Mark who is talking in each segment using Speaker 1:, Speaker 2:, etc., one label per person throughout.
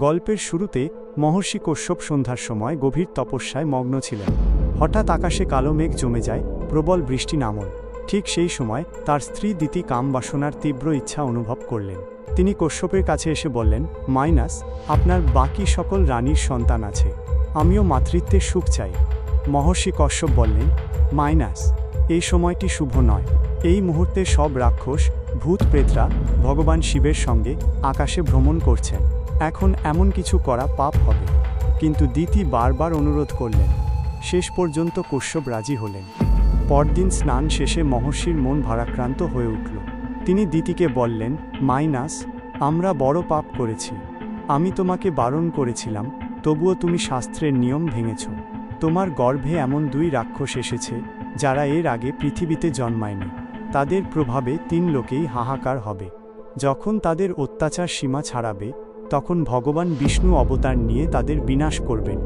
Speaker 1: গল্পের শুরুতে মহর্ষি কশ্যপ সন্ধ্যার সময় গভীর তপস্যায় মগ্ন ছিলেন। হঠাৎ আকাশে কালো মেঘ জমে যায়, প্রবল বৃষ্টি নামল। ঠিক সেই সময় তার স্ত্রী দিতি কামবাসনার তীব্র ইচ্ছা অনুভব করলেন। তিনি কশ্যপের কাছে এসে বললেন, মাইনাস, আপনার বাকি সকল রানীর সন্তান আছে, আমিও মাতৃত্বের সুখ চাই। মহর্ষি কশ্যপ বললেন, মাইনাস, এই সময়টি শুভ নয়। এই মুহূর্তে সব রাক্ষস, ভূত প্রেতরা ভগবান শিবের সঙ্গে আকাশে ভ্রমণ করছেন। এখন এমন কিছু করা পাপ হবে। কিন্তু দিতি বারবার অনুরোধ করলেন। শেষ পর্যন্ত কশ্যপ রাজি হলেন। পরদিন স্নান শেষে মহর্ষির মন ভারাক্রান্ত হয়ে উঠল। তিনি দিতিকে বললেন, মাইনাস, আমরা বড় পাপ করেছি। আমি তোমাকে বারণ করেছিলাম, তবুও তুমি শাস্ত্রের নিয়ম ভেঙেছ। তোমার গর্ভে এমন 2 রাক্ষস এসেছে যারা এর আগে পৃথিবীতে জন্মায়নি। তাদের প্রভাবে 3 লোকেই হাহাকার হবে। যখন তাদের অত্যাচার সীমা ছাড়াবে, তখন ভগবান বিষ্ণু অবতার নিয়ে তাদের বিনাশ করবেন।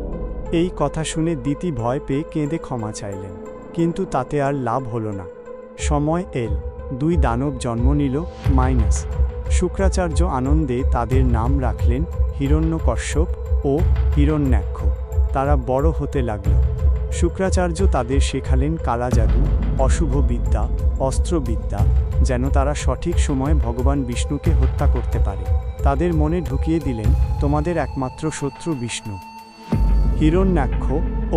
Speaker 1: এই কথা শুনে দিতি ভয় পেয়ে কেঁদে ক্ষমা চাইলেন। কিন্তু তাতে আর লাভ হলো না। সময় এল, 2 দানব জন্ম নিল, মাইনাস। শুক্রাচার্য আনন্দে তাদের নাম রাখলেন হিরণ্যকশ্যপ ও হিরণ্যাক্ষ। তারা বড় হতে লাগল। শুক্রাচার্য তাদের শেখালেন কালা জাদু, অশুভ বিদ্যা, অস্ত্রবিদ্যা, যেন তারা সঠিক সময়ে ভগবান বিষ্ণুকে হত্যা করতে পারে। তাদের মনে ঢুকিয়ে দিলেন, তোমাদের একমাত্র শত্রু বিষ্ণু। হিরণ্যাক্ষ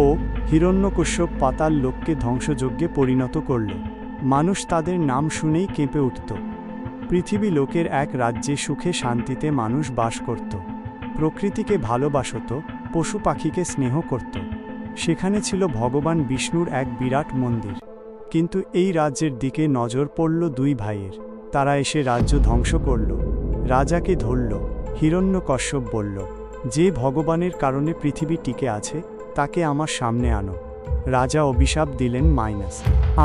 Speaker 1: ও হিরণ্যকশ্যপ পাতাল লোককে ধ্বংসযজ্ঞে পরিণত করল। মানুষ তাদের নাম শুনেই কেঁপে উঠত। পৃথিবী লোকের এক রাজ্যে সুখে শান্তিতে মানুষ বাস করত। প্রকৃতিকে ভালোবাসত, পশু পাখিকে স্নেহ করত। সেখানে ছিল ভগবান বিষ্ণুর এক বিরাট মন্দির। কিন্তু এই রাজ্যের দিকে নজর পড়ল 2 ভাইয়ের। তারা এসে রাজ্য ধ্বংস করল। রাজাকে ধরল। হিরণ্যকশ্যপ বলল, যে ভগবানের কারণে পৃথিবী টিকে আছে, তাকে আমার সামনে আনো। রাজা অভিশাপ দিলেন, মাইনাস,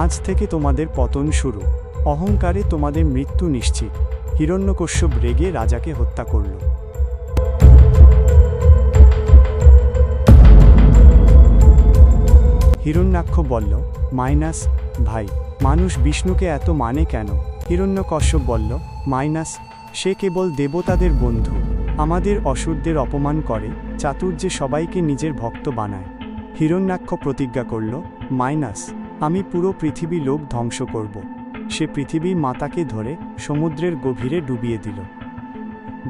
Speaker 1: আজ থেকে তোমাদের পতন শুরু। অহংকারে তোমাদের মৃত্যু নিশ্চিত। হিরণ্যকশ্যপ রেগে রাজাকে হত্যা করল। হিরণ্যাক্ষ বলল, মাইনাস ভাই, মানুষ বিষ্ণুকে এত মানে কেন? হিরণ্যকশ্যপ বলল, মাইনাস, সে কেবল দেবতাদের বন্ধু। আমাদের অসুরদের অপমান করে, চাতুর্যে সবাইকে নিজের ভক্ত বানায়। হিরণ্যাক্ষ প্রতিজ্ঞা করল, মাইনাস, আমি পুরো পৃথিবী লোক ধ্বংস করব। সে পৃথিবী মাতাকে ধরে সমুদ্রের গভীরে ডুবিয়ে দিল।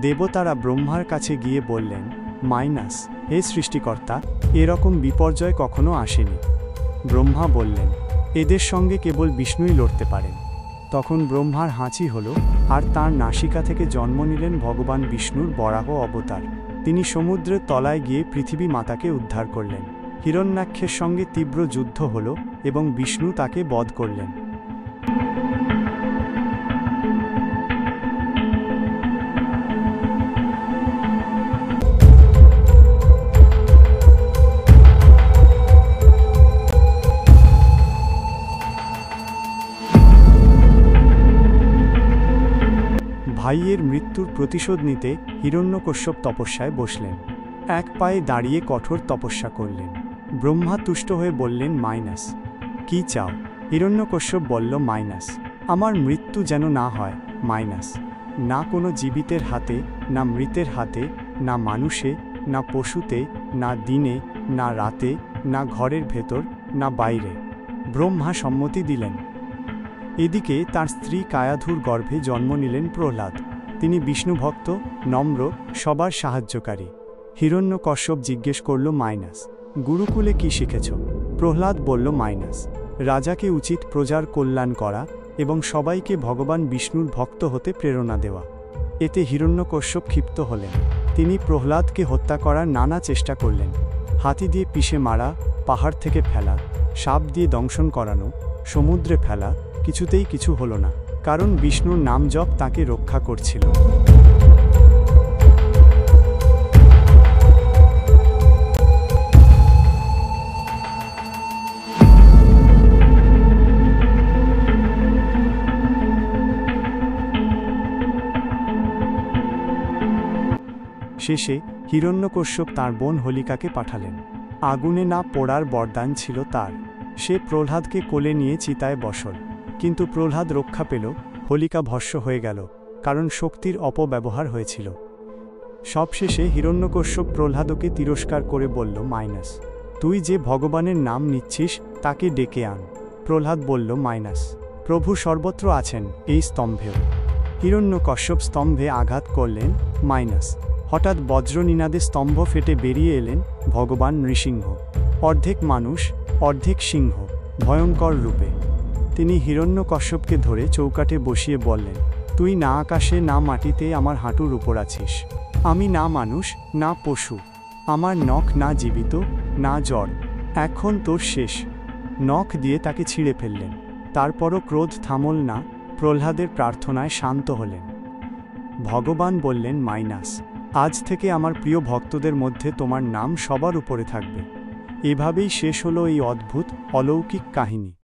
Speaker 1: দেবতারা ব্রহ্মার কাছে গিয়ে বললেন, মাইনাস, হে সৃষ্টিকর্তা, এরকম বিপর্যয় কখনো আসেনি। ব্রহ্মা বললেন, এদের সঙ্গে কেবল বিষ্ণুই লড়তে পারেন। তখন ব্রহ্মার হাঁচি হল, আর তাঁর নাসিকা থেকে জন্ম নিলেন ভগবান বিষ্ণুর বরাহ অবতার। তিনি সমুদ্রের তলায় গিয়ে পৃথিবী মাতাকে উদ্ধার করলেন। হিরণ্যাক্ষের সঙ্গে তীব্র যুদ্ধ হল এবং বিষ্ণু তাকে বধ করলেন। ভাইয়ের মৃত্যুর প্রতিশোধ নিতে হিরণ্যকশ্যপ তপস্যায় বসলেন। এক পায়ে দাঁড়িয়ে কঠোর তপস্যা করলেন। ব্রহ্মা তুষ্ট হয়ে বললেন, মাইনাস, কি চাও? হিরণ্যকশ্যপ বলল, মাইনাস, আমার মৃত্যু যেন না হয়। মাইনাস, না কোনো জীবিতের হাতে, না মৃতের হাতে, না মানুষে, না পশুতে, না দিনে, না রাতে, না ঘরের ভেতর, না বাইরে। ব্রহ্মা সম্মতি দিলেন। এদিকে তার স্ত্রী কায়াধুর গর্ভে জন্ম নিলেন প্রহ্লাদ। তিনি বিষ্ণুভক্ত, নম্র, সবার সাহায্যকারী। হিরণ্যকশ্যপ জিজ্ঞেস করল, মাইনাস, গুরুকুলে কি শিখেছ? প্রহ্লাদ বলল, মাইনাস, রাজাকে উচিত প্রজার কল্যাণ করা এবং সবাইকে ভগবান বিষ্ণুর ভক্ত হতে প্রেরণা দেওয়া। এতে হিরণ্যকশ্যপ ক্ষিপ্ত হলেন। তিনি প্রহ্লাদকে হত্যা করার নানা চেষ্টা করলেন। হাতি দিয়ে পিষে মারা, পাহাড় থেকে ফেলা, সাপ দিয়ে দংশন করানো, সমুদ্রে ফেলা, কিছুতেই কিছু হলো না, কারণ বিষ্ণুর নাম জপ তাকে রক্ষা করছিল। শেষে হিরণ্যকশ্যপ তাঁর বোন হোলিকাকে পাঠালেন। আগুনে না পোড়ার বরদান ছিল তার। সে প্রহ্লাদকে কোলে নিয়ে চিতায় বসল। কিন্তু প্রহ্লাদ রক্ষা পেল, হোলিকা ভস্ম হয়ে গেল, কারণ শক্তির অপব্যবহার হয়েছিল। সবশেষে হিরণ্যকশ্যপ প্রহ্লাদকে তিরস্কার করে বলল, তুই যে ভগবানের নাম নিচ্ছিস তাকে ডেকে আন। প্রহ্লাদ বলল, প্রভু সর্বত্র আছেন, এই স্তম্ভেও। হিরণ্যকশ্যপ স্তম্ভে আঘাত করলেন, হঠাৎ বজ্রনিনাদে স্তম্ভ ফেটে বেরিয়ে এলেন ভগবান নৃসিংহ, অর্ধেক মানুষ অর্ধেক সিংহ, ভয়ঙ্কর রূপে। তিনি হিরণ্যকশ্যপকে ধরে চৌকাঠে বসিয়ে বললেন, তুই না আকাশে না মাটিতে আমার হাঁটুর উপর আছিস। আমি না মানুষ না পশু, আমার নখ না জীবিত না জড়, এখন তোর শেষ। নখ দিয়ে তাকে ছিঁড়ে ফেললেন। তারপরও ক্রোধ থামল না, প্রহ্লাদের প্রার্থনায় শান্ত হলেন। ভগবান বললেন, আজ থেকে আমার প্রিয় ভক্তদের মধ্যে তোমার নাম সবার উপরে থাকবে। এভাবেই শেষ হলো এই অদ্ভুত অলৌকিক কাহিনী।